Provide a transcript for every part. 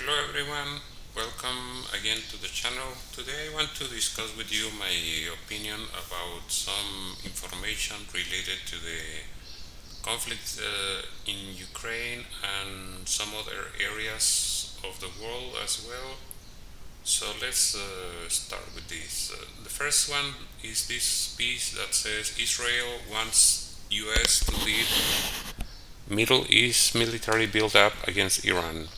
Hello everyone, welcome again to the channel. Today I want to discuss with you my opinion about some information related to the conflict in Ukraine and some other areas of the world as well. So let's start with this. The first one is this piece that says Israel wants US to lead Middle East military build-up against Iran.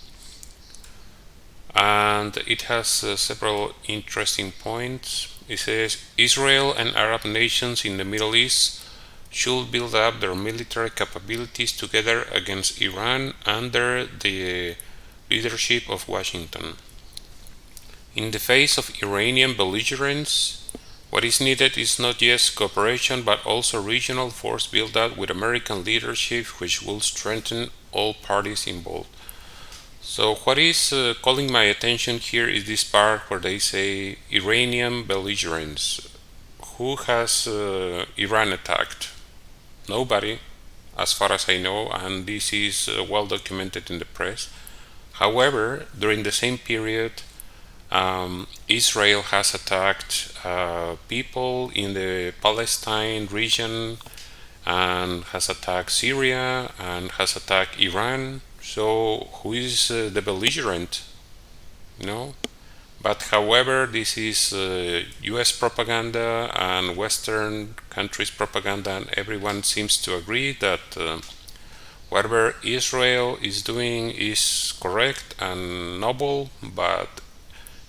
And it has several interesting points. It says Israel and Arab nations in the Middle East should build up their military capabilities together against Iran under the leadership of Washington. In the face of Iranian belligerence, what is needed is not just cooperation but also regional force build-up with American leadership, which will strengthen all parties involved. So what is calling my attention here is this part where they say Iranian belligerence. Who has Iran attacked? Nobody, as far as I know, and this is well documented in the press. However, during the same period, Israel has attacked people in the Palestine region and has attacked Syria and has attacked Iran. So who is the belligerent? But however, this is US propaganda and Western countries' propaganda, and everyone seems to agree that whatever Israel is doing is correct and noble, but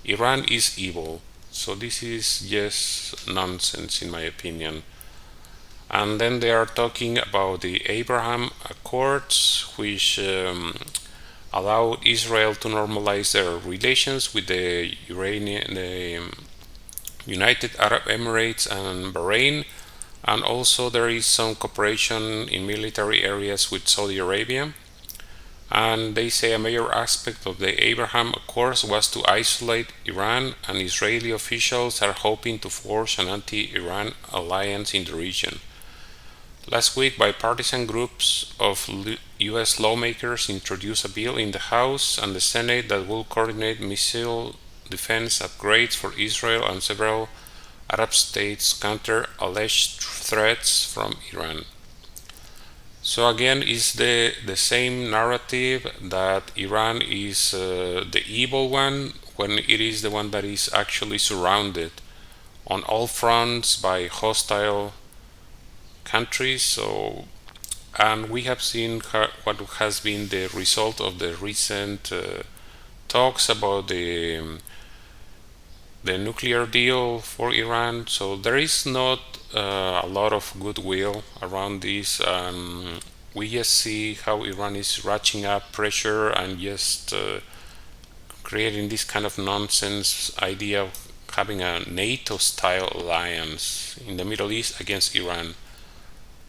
Iran is evil. So this is just nonsense in my opinion. And then they are talking about the Abraham Accords, which allowed Israel to normalize their relations with the United Arab Emirates and Bahrain. And also there is some cooperation in military areas with Saudi Arabia. And they say a major aspect of the Abraham Accords was to isolate Iran, and Israeli officials are hoping to forge an anti-Iran alliance in the region. Last week, bipartisan groups of US lawmakers introduced a bill in the House and the Senate that will coordinate missile defense upgrades for Israel and several Arab states counter alleged threats from Iran. So again, it's the same narrative that Iran is the evil one when it is the one that is actually surrounded on all fronts by hostile countries. So, and we have seen what has been the result of the recent talks about the nuclear deal for Iran. So there is not a lot of goodwill around this. We just see how Iran is ratcheting up pressure and just creating this kind of nonsense idea of having a NATO-style alliance in the Middle East against Iran,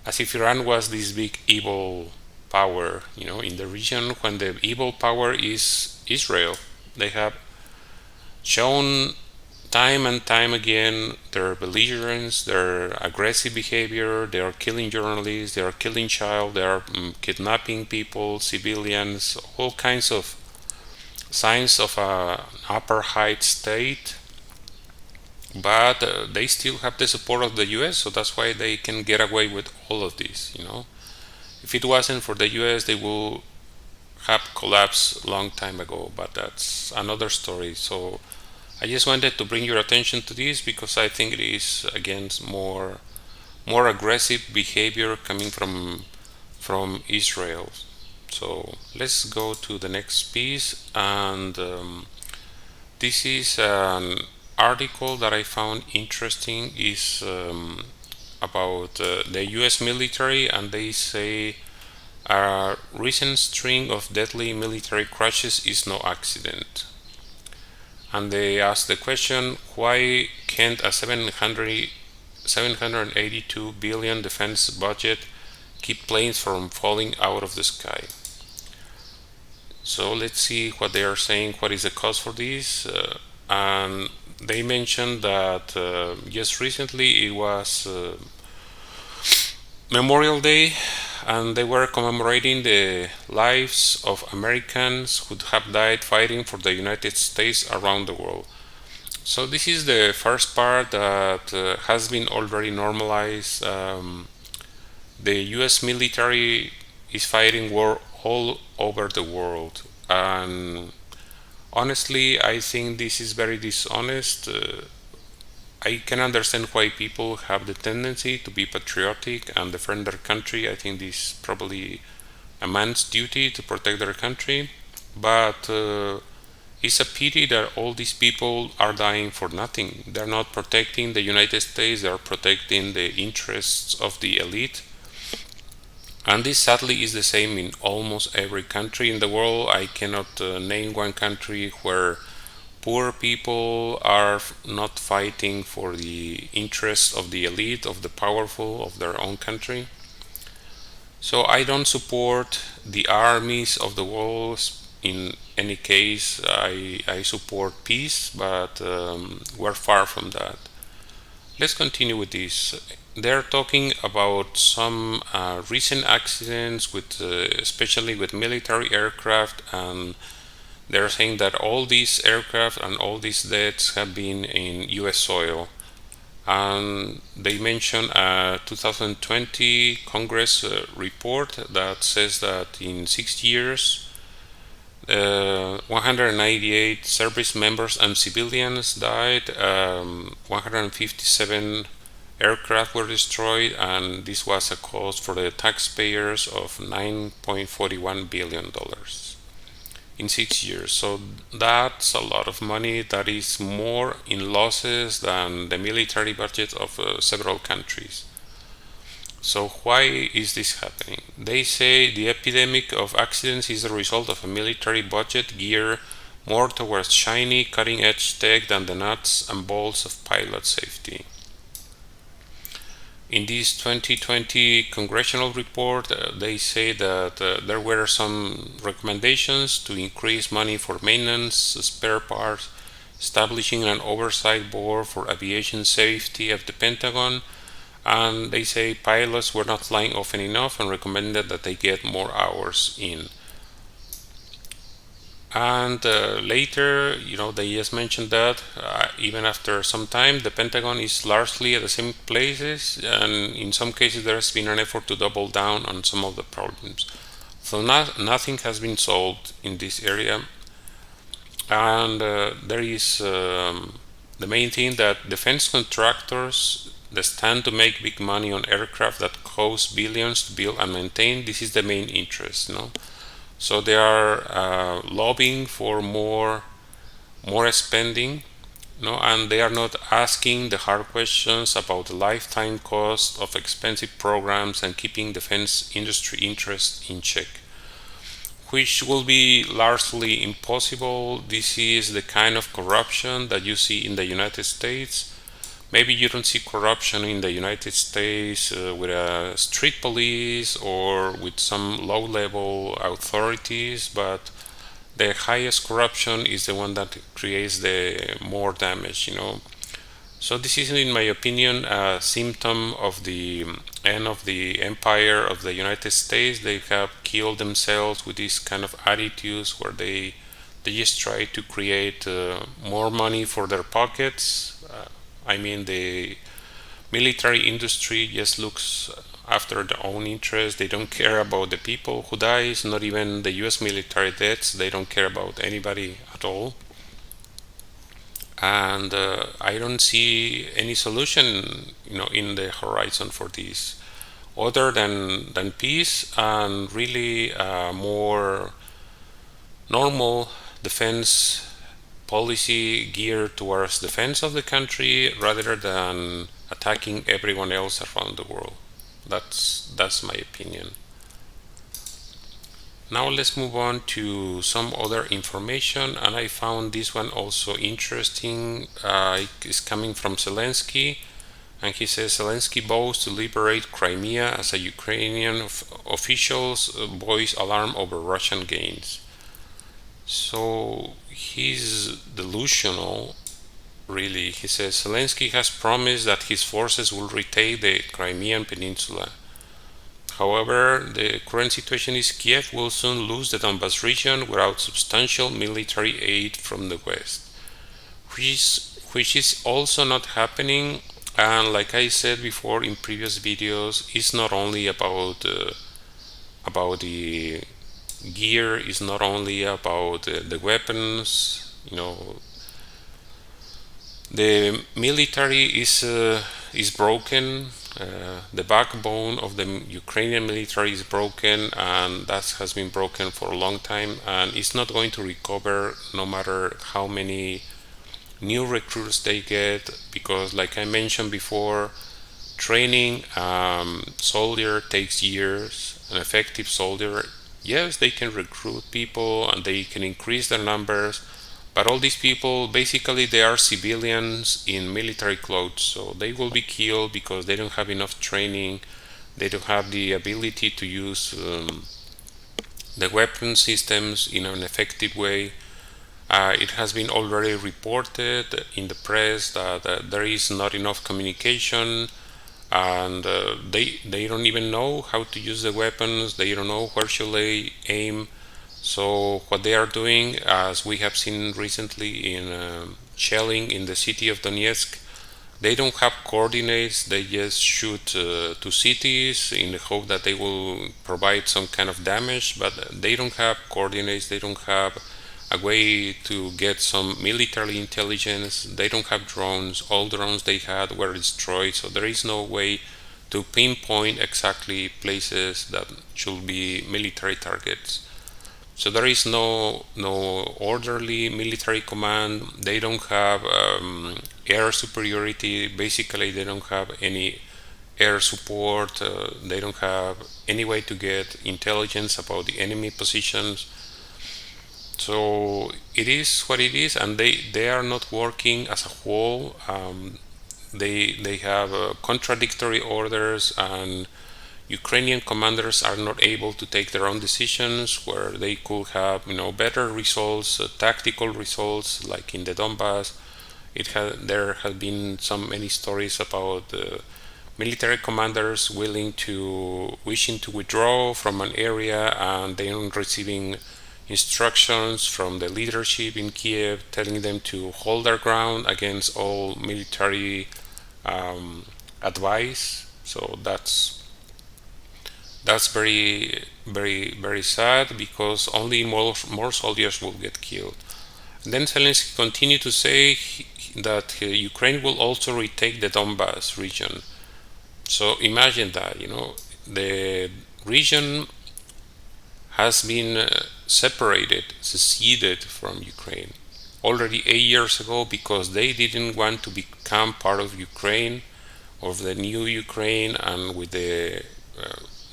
as if Iran was this big evil power, in the region, when the evil power is Israel. They have shown time and time again their belligerence, their aggressive behavior. They are killing journalists, they are killing child, they are kidnapping people, civilians, all kinds of signs of an apartheid state. But they still have the support of the US, so that's why they can get away with all of this. If it wasn't for the US, they would have collapsed a long time ago, but that's another story. So I just wanted to bring your attention to this because I think it is against more aggressive behavior coming from Israel. So let's go to the next piece, and this is an article that I found interesting. Is about the US military, and they say a recent string of deadly military crashes is no accident. And they ask the question, why can't a 782 billion defense budget keep planes from falling out of the sky? So let's see what they are saying, what is the cause for this. And they mentioned that just recently it was Memorial Day, and they were commemorating the lives of Americans who have died fighting for the United States around the world. So this is the first part that has been already normalized. The US military is fighting war all over the world, and honestly, I think this is very dishonest. I can understand why people have the tendency to be patriotic and defend their country. I think this is probably a man's duty to protect their country, but it's a pity that all these people are dying for nothing. They're not protecting the United States, they're protecting the interests of the elite. And this sadly is the same in almost every country in the world. I cannot name one country where poor people are not fighting for the interests of the elite, of the powerful, of their own country. So I don't support the armies of the world. In any case, I support peace, but we're far from that. Let's continue with this. They're talking about some recent accidents with, especially with military aircraft, and they're saying that all these aircraft and all these deaths have been in U.S. soil. And they mention a 2020 Congress report that says that in 6 years, 198 service members and civilians died, 157 aircraft were destroyed, and this was a cost for the taxpayers of $9.41 billion in 6 years. So that's a lot of money. That is more in losses than the military budget of several countries. So why is this happening? They say the epidemic of accidents is a result of a military budget geared more towards shiny, cutting-edge tech than the nuts and bolts of pilot safety. In this 2020 congressional report, they say that there were some recommendations to increase money for maintenance, spare parts, establishing an oversight board for aviation safety at the Pentagon, and they say pilots were not flying often enough and recommended that they get more hours in. And later, they just mentioned that even after some time, the Pentagon is largely at the same places, and in some cases there has been an effort to double down on some of the problems. So nothing has been solved in this area, and there is the main thing that defense contractors that stand to make big money on aircraft that cost billions to build and maintain. This is the main interest, So they are lobbying for more spending, and they are not asking the hard questions about the lifetime cost of expensive programs and keeping defense industry interests in check, which will be largely impossible. This is the kind of corruption that you see in the United States. Maybe you don't see corruption in the United States with a street police or with some low-level authorities, but the highest corruption is the one that creates the more damage, So this is, in my opinion, a symptom of the end of the empire of the United States. They have killed themselves with these kind of attitudes where they just try to create more money for their pockets. The military industry just looks after their own interest. They don't care about the people who dies, not even the US military deaths. They don't care about anybody at all. And I don't see any solution, in the horizon for this, other than peace and really more normal defense policy geared towards defense of the country rather than attacking everyone else around the world. That's my opinion. Now let's move on to some other information, and I found this one also interesting. It's coming from Zelensky, and he says Zelensky vows to liberate Crimea as a Ukrainian officials voice alarm over Russian gains. So he's delusional, really. He says Zelensky has promised that his forces will retake the Crimean Peninsula. However, the current situation is Kiev will soon lose the Donbas region without substantial military aid from the West, which is also not happening. And like I said before in previous videos, it's not only about the gear, it's not only about the weapons. The military is broken. The backbone of the Ukrainian military is broken, and that has been broken for a long time, and it's not going to recover no matter how many new recruits they get, because like I mentioned before, training soldier takes years. An effective soldier, yes, they can recruit people and they can increase their numbers, but all these people, basically, they are civilians in military clothes, so they will be killed because they don't have enough training. They don't have the ability to use the weapon systems in an effective way. It has been already reported in the press that there is not enough communication, and they don't even know how to use the weapons. They don't know where should they aim. So what they are doing, as we have seen recently in shelling in the city of Donetsk, they don't have coordinates. They just shoot to cities in the hope that they will provide some kind of damage, but they don't have coordinates. They don't have a way to get some military intelligence. They don't have drones. All drones they had were destroyed, so there is no way to pinpoint exactly places that should be military targets. So there is no orderly military command. They don't have air superiority. Basically, they don't have any air support. They don't have any way to get intelligence about the enemy positions. So it is what it is, and they are not working as a whole. They have contradictory orders, and Ukrainian commanders are not able to take their own decisions, where they could have better results, tactical results, like in the Donbas. There have been many stories about military commanders wishing to withdraw from an area, and they are receiving instructions from the leadership in Kiev telling them to hold their ground against all military advice. So that's very, very, very sad, because only more soldiers will get killed. And then Zelensky continued to say that Ukraine will also retake the Donbas region. So imagine that, the region has been seceded from Ukraine already 8 years ago, because they didn't want to become part of Ukraine, of the new Ukraine, and with the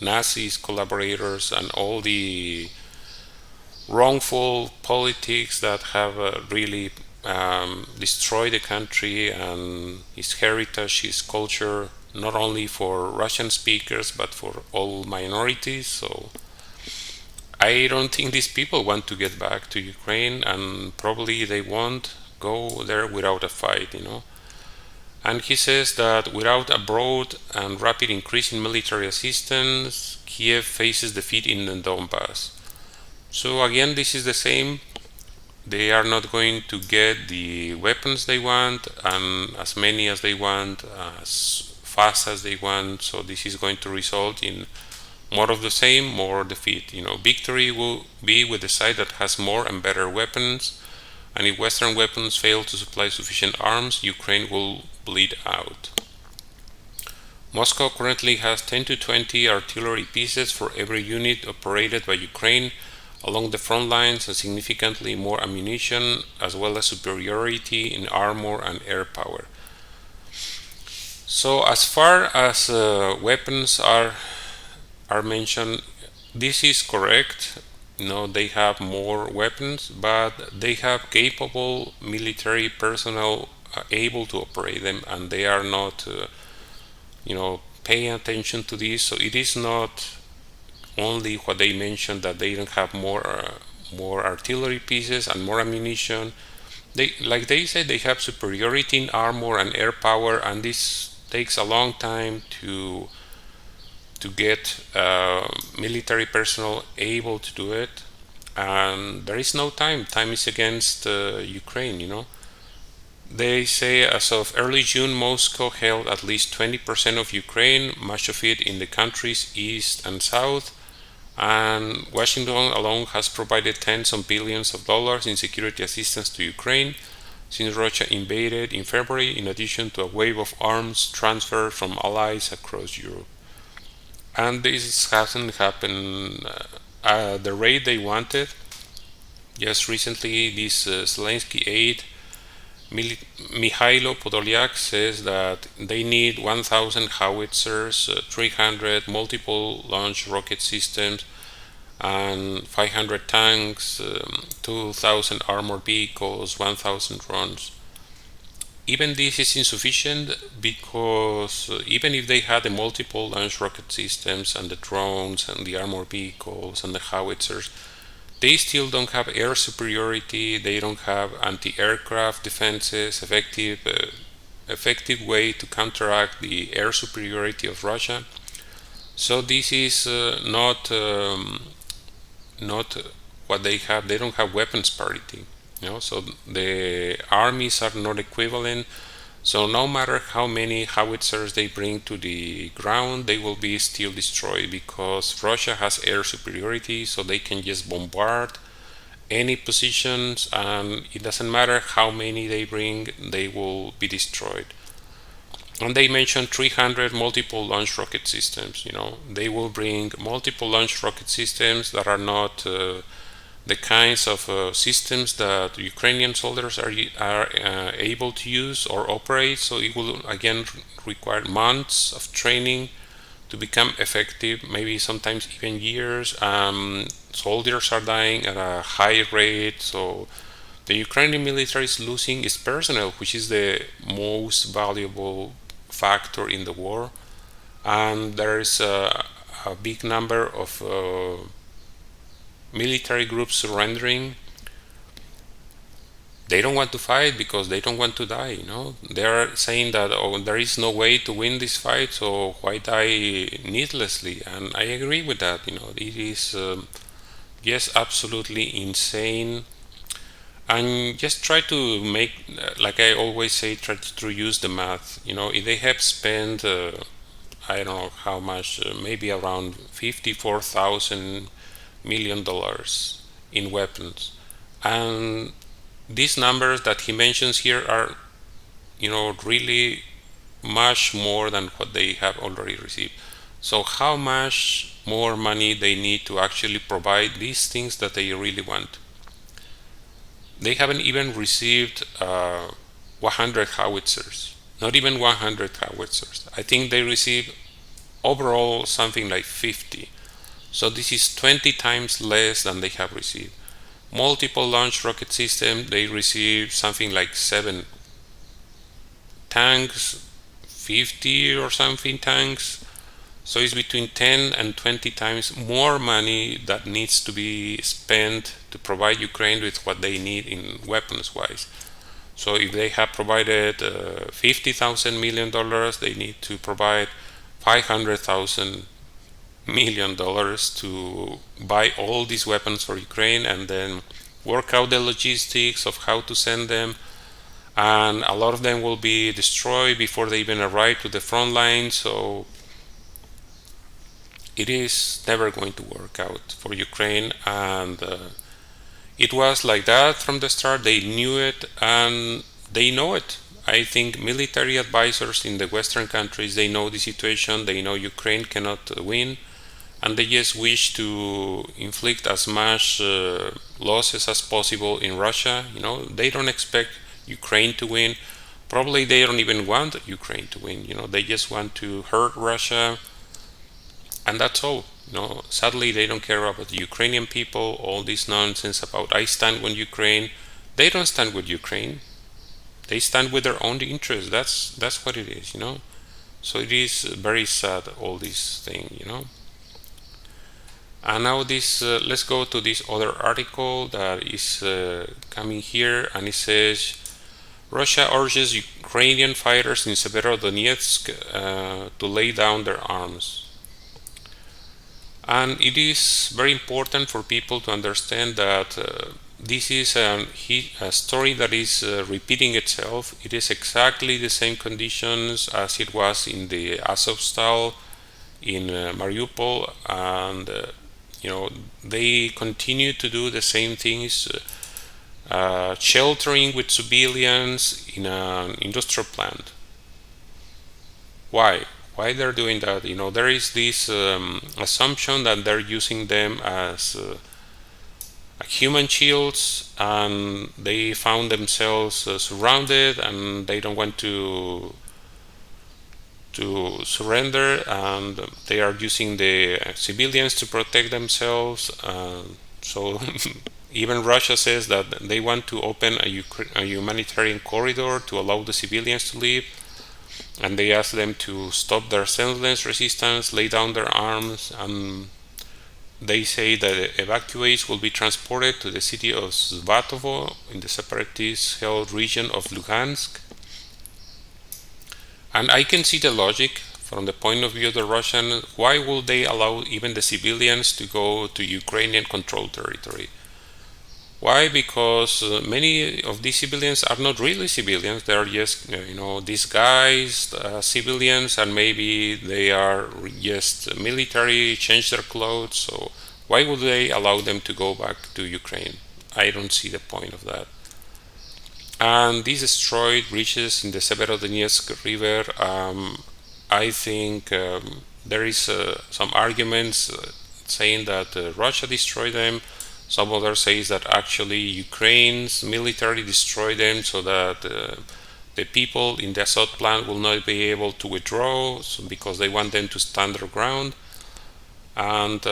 Nazis collaborators and all the wrongful politics that have really destroyed the country and its heritage, its culture, not only for Russian speakers but for all minorities. So I don't think these people want to get back to Ukraine, and probably they won't go there without a fight. And he says that without a broad and rapid increase in military assistance, Kiev faces defeat in the Donbas. So again, this is the same. They are not going to get the weapons they want, and as many as they want, as fast as they want. So this is going to result in more of the same, more defeat. Victory will be with the side that has more and better weapons, and if Western weapons fail to supply sufficient arms, Ukraine will bleed out. Moscow currently has 10 to 20 artillery pieces for every unit operated by Ukraine along the front lines, and significantly more ammunition, as well as superiority in armor and air power. So as far as weapons are mentioned, this is correct. They have more weapons, but they have capable military personnel able to operate them, and they are not paying attention to this. So it is not only what they mentioned, that they don't have more artillery pieces and more ammunition. They said, they have superiority in armor and air power, and this takes a long time to to get military personnel able to do it, and there is no time. Time is against Ukraine, you know. They say as of early June, Moscow held at least 20% of Ukraine, much of it in the country's east and south, and Washington alone has provided tens of billions of dollars in security assistance to Ukraine since Russia invaded in February, in addition to a wave of arms transfer from allies across Europe. And this hasn't happened at the rate they wanted. Just recently, this Zelensky aide, Mikhailo Podolyak, says that they need 1,000 howitzers, 300 multiple launch rocket systems, and 500 tanks, 2,000 armored vehicles, 1,000 drones. Even this is insufficient because even if they had the multiple launch rocket systems and the drones and the armored vehicles and the howitzers, they still don't have air superiority. They don't have anti-aircraft defenses, effective way to counteract the air superiority of Russia. So this is not what they have. They don't have weapons parity. You know, so the armies are not equivalent. So no matter how many howitzers they bring to the ground, they will be still destroyed because Russia has air superiority, so they can just bombard any positions, and it doesn't matter how many they bring, they will be destroyed. And they mentioned 300 multiple launch rocket systems. You know, they will bring multiple launch rocket systems that are not the kinds of systems that Ukrainian soldiers are able to use or operate. So it will again require months of training to become effective, maybe sometimes even years. Soldiers are dying at a high rate, so the Ukrainian military is losing its personnel, which is the most valuable factor in the war. And there is a big number of military groups surrendering. They don't want to fight because they don't want to die. You know, they are saying that, oh, there is no way to win this fight, so why die needlessly? And I agree with that. You know, it is yes, absolutely insane. And just try to make, like I always say, try to use the math. You know, if they have spent I don't know how much, maybe around $54,000 million in weapons, and these numbers that he mentions here are, you know, really much more than what they have already received. So how much more money they need to actually provide these things that they really want? They haven't even received 100 howitzers, not even 100 howitzers. I think they received overall something like 50. So this is 20 times less than they have received. Multiple launch rocket system, they received something like 7 tanks, 50 or something tanks. So it's between 10 and 20 times more money that needs to be spent to provide Ukraine with what they need in weapons wise. So if they have provided $50,000 million, they need to provide $500,000 million to buy all these weapons for Ukraine and then work out the logistics of how to send them. And a lot of them will be destroyed before they even arrive to the front line. So it is never going to work out for Ukraine, and it was like that from the start. They knew it and they know it. I think military advisors in the Western countries, they know the situation, they know Ukraine cannot win, and they just wish to inflict as much losses as possible in Russia. You know, they don't expect Ukraine to win. Probably they don't even want Ukraine to win. You know, they just want to hurt Russia, and that's all. You know, sadly, they don't care about the Ukrainian people. All this nonsense about I stand with Ukraine. They don't stand with Ukraine. They stand with their own interests. That's what it is. You know. So it is very sad, all this thing. You know. And now this, let's go to this other article that is coming here, and it says Russia urges Ukrainian fighters in Severodonetsk to lay down their arms. And it is very important for people to understand that this is a story that is repeating itself. It is exactly the same conditions as it was in the Azovstal, in Mariupol, and they continue to do the same things, sheltering with civilians in an industrial plant. Why they're doing that? There is this assumption that they're using them as human shields, and they found themselves surrounded, and they don't want to surrender, and they are using the civilians to protect themselves. So even Russia says that they want to open a humanitarian corridor to allow the civilians to leave, and they ask them to stop their senseless resistance, lay down their arms, and they say that evacuees will be transported to the city of Svatovo in the separatist-held region of Luhansk. And I can see the logic from the point of view of the Russians. Why would they allow even the civilians to go to Ukrainian controlled territory? Why? Because many of these civilians are not really civilians. They are just, disguised civilians, and maybe they are just military, change their clothes. So why would they allow them to go back to Ukraine? I don't see the point of that. And these destroyed bridges in the Severodonetsk River, I think there is some arguments saying that Russia destroyed them. Some others say that actually Ukraine's military destroyed them so that the people in the Azot plant will not be able to withdraw, because they want them to stand their ground. And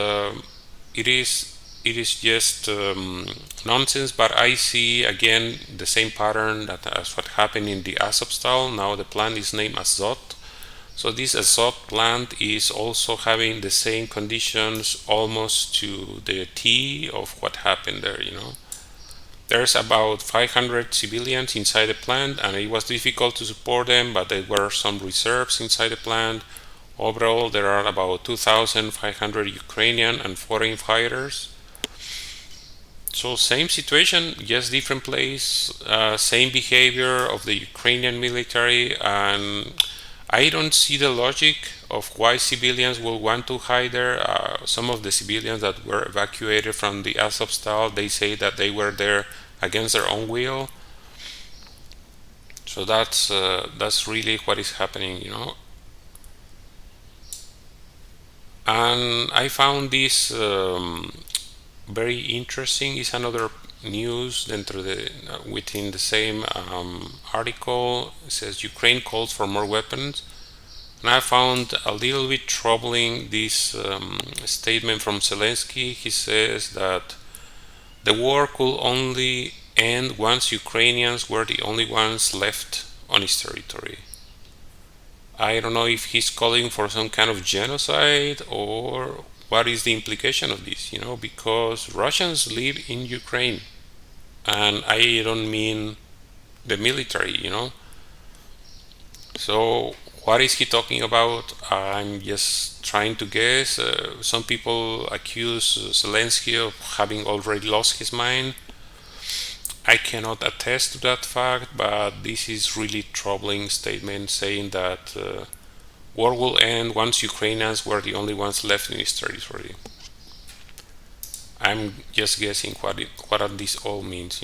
it is just nonsense. But I see again the same pattern as what happened in the Azovstal. Now the plant is named Azot. So this Azot plant is also having the same conditions almost to the T of what happened there. There's about 500 civilians inside the plant, and it was difficult to support them, but there were some reserves inside the plant. Overall, there are about 2,500 Ukrainian and foreign fighters. So same situation, just different place, same behavior of the Ukrainian military, and I don't see the logic of why civilians will want to hide there. Some of the civilians that were evacuated from the Azovstal, they say that they were there against their own will. So that's really what is happening, And I found this very interesting. Is another news within the same article. It says Ukraine calls for more weapons, and I found a little bit troubling this statement from Zelensky. He says that the war could only end once Ukrainians were the only ones left on his territory. I don't know if he's calling for some kind of genocide, or what is the implication of this, because Russians live in Ukraine, and I don't mean the military, So what is he talking about? I'm just trying to guess. Some people accuse Zelensky of having already lost his mind. I cannot attest to that fact, but this is really troubling statement saying that war will end once Ukrainians were the only ones left in his territory. I'm just guessing what this all means,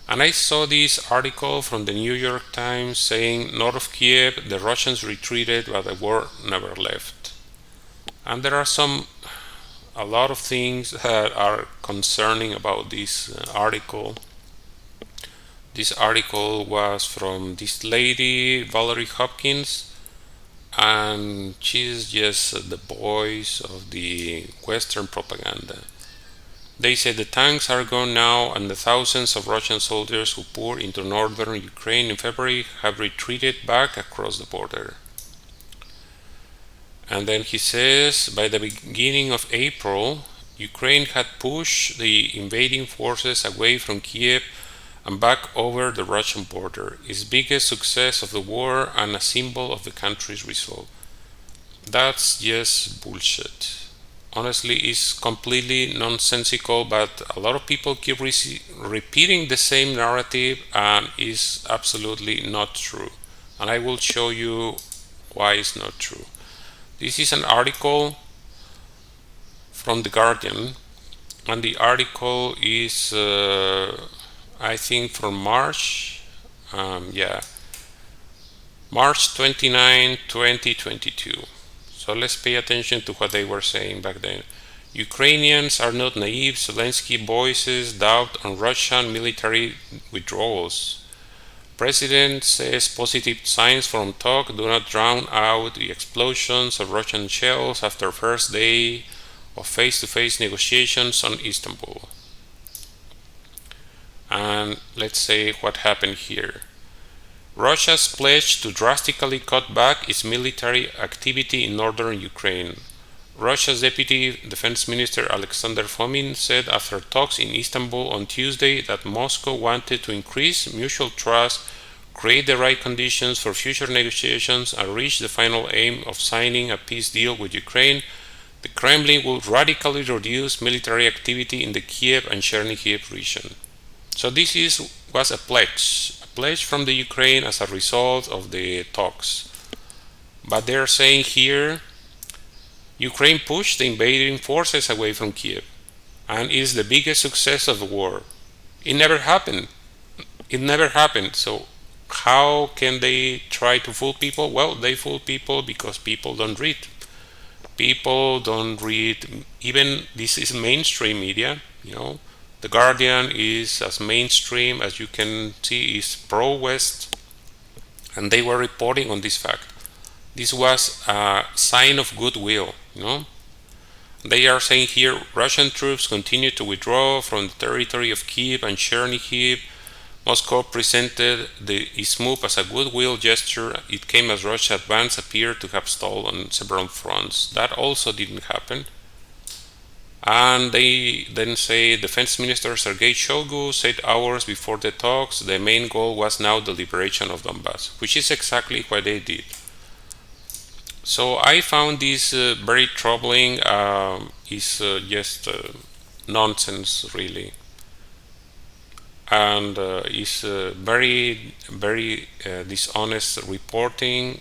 And I saw this article from the New York Times saying north of Kiev the Russians retreated but the war never left. And there are a lot of things that are concerning about this article. This article was from this lady, Valerie Hopkins, and she's just the voice of the Western propaganda. They say the tanks are gone now, and the thousands of Russian soldiers who poured into northern Ukraine in February have retreated back across the border. And then he says, by the beginning of April, Ukraine had pushed the invading forces away from Kiev and back over the Russian border, its biggest success of the war and a symbol of the country's resolve. That's just bullshit. honestly is completely nonsensical, but a lot of people keep repeating the same narrative and is absolutely not true. And I will show you why it's not true. This is an article from The Guardian, and the article is, I think, from March. March 29, 2022. So let's pay attention to what they were saying back then. Ukrainians are not naive. Zelensky voices doubt on Russian military withdrawals. President says positive signs from talk do not drown out the explosions of Russian shells after first day of face-to-face negotiations on Istanbul. And let's say what happened here. Russia's pledge to drastically cut back its military activity in northern Ukraine. Russia's Deputy Defense Minister Alexander Fomin said after talks in Istanbul on Tuesday that Moscow wanted to increase mutual trust, create the right conditions for future negotiations, and reach the final aim of signing a peace deal with Ukraine. The Kremlin will radically reduce military activity in the Kiev and Chernihiv region. So this was a pledge from the Ukraine as a result of the talks. But they're saying here, Ukraine pushed the invading forces away from Kiev, and it is the biggest success of the war. It never happened. It never happened. So how can they try to fool people? Well, they fool people because people don't read. People don't read. Even this is mainstream media, The Guardian is as mainstream as you can see, is pro-West, and they were reporting on this fact. This was a sign of goodwill, They are saying here, Russian troops continue to withdraw from the territory of Kiev and Chernihiv. Moscow presented its move as a goodwill gesture. It came as Russia's advance appeared to have stalled on several fronts. That also didn't happen. And they then say Defense Minister Sergei Shoigu said hours before the talks the main goal was now the liberation of Donbass, which is exactly what they did. So I found this very troubling. It's just nonsense, really. And it's very, very dishonest reporting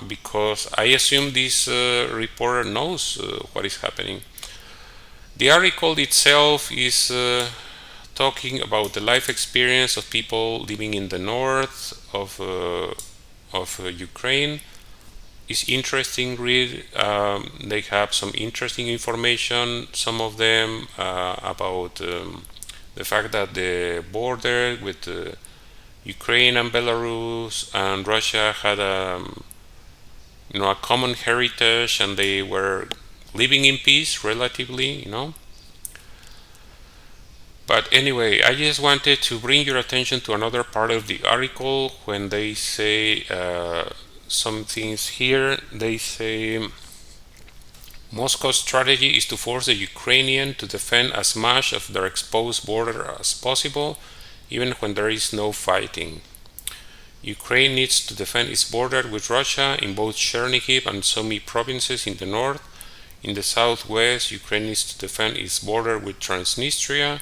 because I assume this reporter knows what is happening. The article itself is talking about the life experience of people living in the north of Ukraine. It's interesting read. They have some interesting information, some of them about the fact that the border with Ukraine and Belarus and Russia had a common heritage, and they were living in peace relatively, But anyway, I just wanted to bring your attention to another part of the article when they say some things here. They say Moscow's strategy is to force the Ukrainians to defend as much of their exposed border as possible, even when there is no fighting. Ukraine needs to defend its border with Russia in both Chernihiv and Sumy provinces in the north. In the southwest, Ukraine needs to defend its border with Transnistria,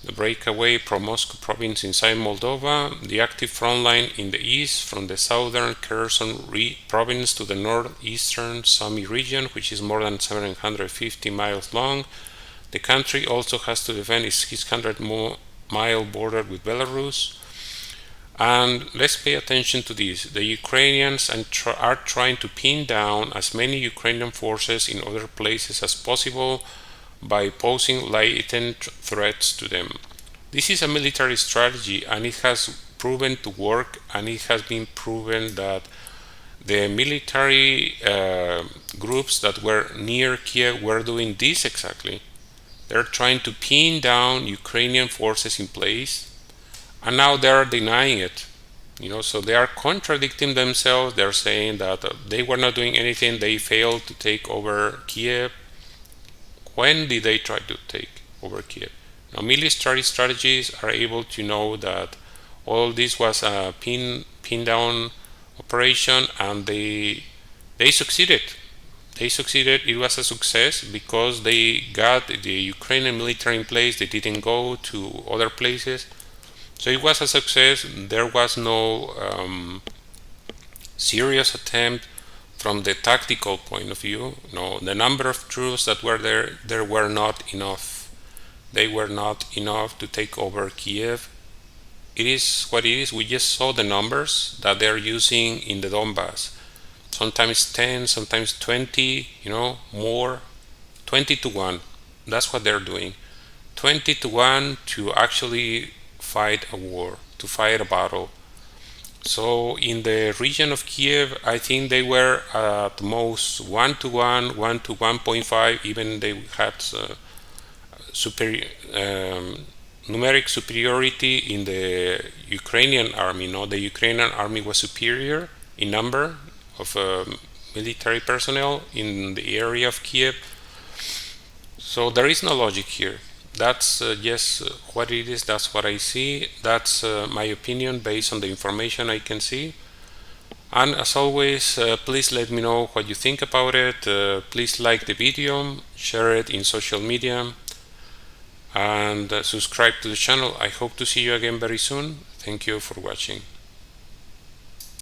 the breakaway pro-Moscow province inside Moldova, the active front line in the east from the southern Kherson province to the northeastern Sumy region, which is more than 750 miles long. The country also has to defend its 600-mile border with Belarus. And let's pay attention to this. The Ukrainians are trying to pin down as many Ukrainian forces in other places as possible by posing latent threats to them. This is a military strategy, and it has proven to work, and it has been proven that the military groups that were near Kiev were doing this exactly. They're trying to pin down Ukrainian forces in place, and now they are denying it. So they are contradicting themselves. They're saying that they were not doing anything. They failed to take over Kiev. When did they try to take over Kiev? Now, military strategies are able to know that all this was a pin down operation, and they succeeded. they succeeded. It was a success because they got the Ukrainian military in place. They didn't go to other places, so it was a success. There was no serious attempt from the tactical point of view. No, the number of troops that were there were not enough. They were not enough to take over Kiev. It is what it is. We just saw the numbers that they're using in the Donbass. Sometimes 10, sometimes 20, more. 20 to 1. That's what they're doing. 20 to 1 to actually fight a war, to fight a battle. So in the region of Kiev, I think they were at most 1 to 1, 1 to 1.5. Even they had numeric superiority in the Ukrainian army. The Ukrainian army was superior in number of military personnel in the area of Kiev. So there is no logic here. That's just what it is. That's what I see. That's my opinion based on the information I can see. And as always, please let me know what you think about it. Please like the video, share it in social media, and subscribe to the channel. I hope to see you again very soon. Thank you for watching.